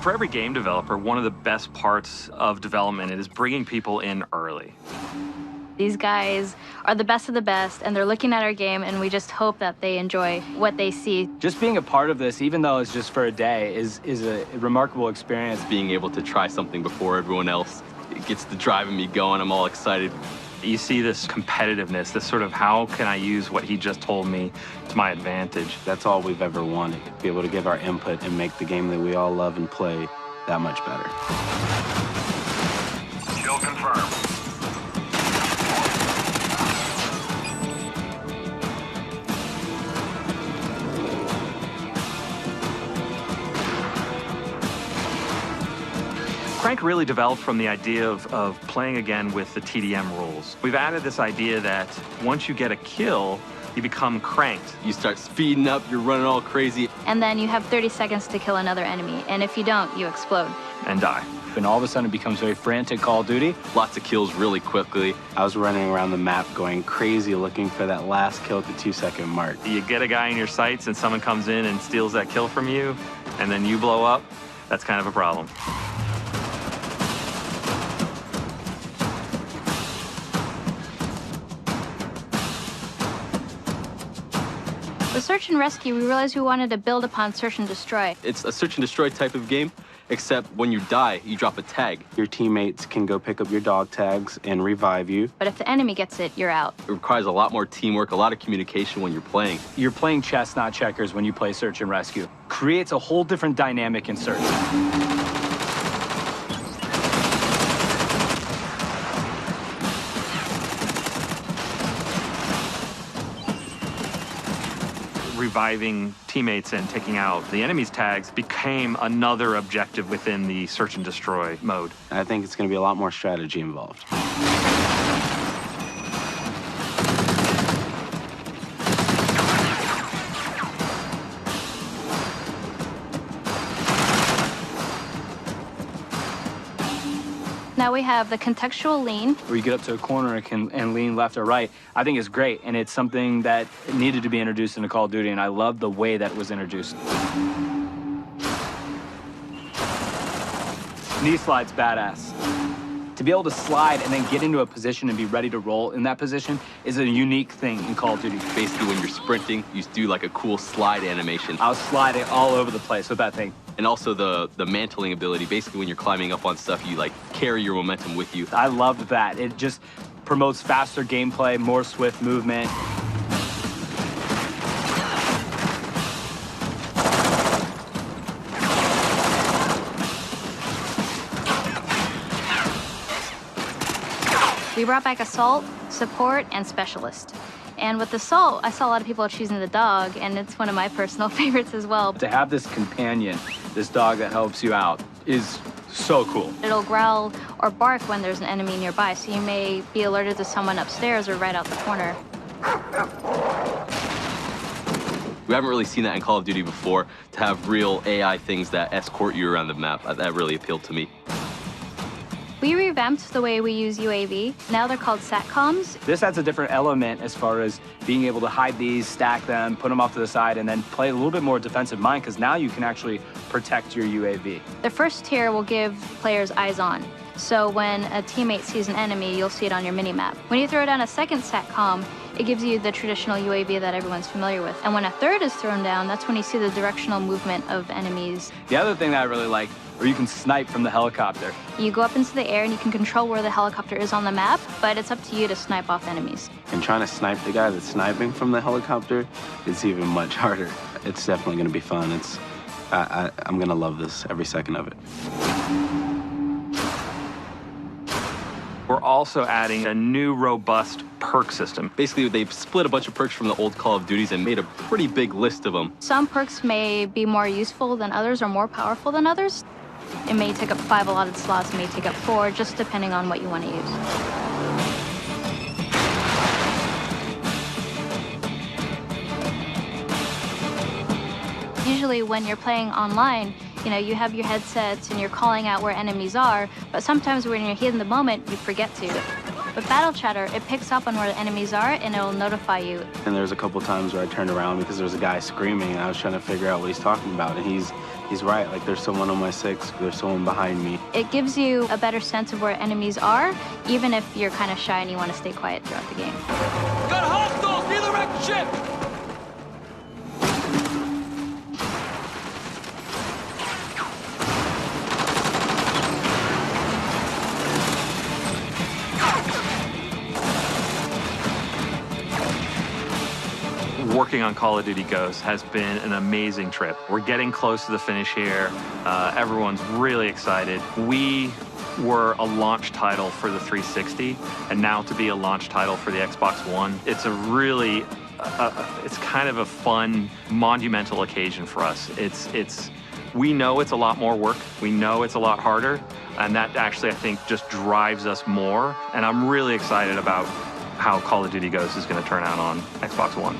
For every game developer, one of the best parts of development is bringing people in early. These guys are the best of the best, and they're looking at our game, and we just hope that they enjoy what they see. Just being a part of this, even though it's just for a day, is a remarkable experience. Being able to try something before everyone else, it gets the driving me going. I'm all excited. You see this competitiveness, this sort of how can I use what he just told me to my advantage. That's all we've ever wanted, be able to give our input and make the game that we all love and play that much better. Kill confirmed. Crank really developed from the idea of playing again with the TDM rules. We've added this idea that once you get a kill, you become cranked. You start speeding up, you're running all crazy. And then you have 30 seconds to kill another enemy, and if you don't, you explode. And die. And all of a sudden it becomes very frantic Call of Duty. Lots of kills really quickly. I was running around the map going crazy looking for that last kill at the 2-second mark. You get a guy in your sights and someone comes in and steals that kill from you, and then you blow up, that's kind of a problem. With Search and Rescue, we realized we wanted to build upon Search and Destroy. It's a search and destroy type of game, except when you die, you drop a tag. Your teammates can go pick up your dog tags and revive you. But if the enemy gets it, you're out. It requires a lot more teamwork, a lot of communication when you're playing. You're playing chess, not checkers, when you play Search and Rescue. Creates a whole different dynamic in Search. Reviving teammates and taking out the enemy's tags became another objective within the search and destroy mode. I think it's going to be a lot more strategy involved. Now we have the contextual lean. Where you get up to a corner and lean left or right, I think is great, and it's something that needed to be introduced into Call of Duty, and I love the way that it was introduced. Knee slide's badass. To be able to slide and then get into a position and be ready to roll in that position is a unique thing in Call of Duty. Basically, when you're sprinting, you do like a cool slide animation. I was sliding all over the place with that thing. And also the mantling ability. Basically, when you're climbing up on stuff, you like carry your momentum with you. I loved that. It just promotes faster gameplay, more swift movement. We brought back Assault, Support, and Specialist. And with Assault, I saw a lot of people choosing the dog, and it's one of my personal favorites as well. To have this companion, this dog that helps you out, is so cool. It'll growl or bark when there's an enemy nearby, so you may be alerted to someone upstairs or right out the corner. We haven't really seen that in Call of Duty before, to have real AI things that escort you around the map. That really appealed to me. We revamped the way we use UAV. Now they're called SATCOMs. This adds a different element as far as being able to hide these, stack them, put them off to the side, and then play a little bit more defensive mind, because now you can actually protect your UAV. The first tier will give players eyes on. So when a teammate sees an enemy, you'll see it on your mini-map. When you throw down a second SATCOM, it gives you the traditional UAV that everyone's familiar with. And when a third is thrown down, that's when you see the directional movement of enemies. The other thing that I really like, where you can snipe from the helicopter. You go up into the air and you can control where the helicopter is on the map, but it's up to you to snipe off enemies. And trying to snipe the guy that's sniping from the helicopter is even much harder. It's definitely going to be fun. I'm going to love this every second of it. We're also adding a new robust perk system. Basically, they've split a bunch of perks from the old Call of Duties and made a pretty big list of them. Some perks may be more useful than others or more powerful than others. It may take up 5 allotted slots, it may take up 4, just depending on what you want to use. Usually when you're playing online, you have your headsets and you're calling out where enemies are, but sometimes when you're in the moment, you forget to. With Battle Chatter, it picks up on where the enemies are and it'll notify you. And there's a couple times where I turned around because there was a guy screaming and I was trying to figure out what he's talking about. And he's right, like there's someone on my 6, there's someone behind me. It gives you a better sense of where enemies are, even if you're kind of shy and you want to stay quiet throughout the game. Got hostiles near the wrecked ship! Working on Call of Duty Ghosts has been an amazing trip. We're getting close to the finish here. Everyone's really excited. We were a launch title for the 360, and now to be a launch title for the Xbox One, it's a really, it's kind of a fun, monumental occasion for us. We know it's a lot more work. We know it's a lot harder, and that actually, I think, just drives us more. And I'm really excited about how Call of Duty Ghosts is going to turn out on Xbox One.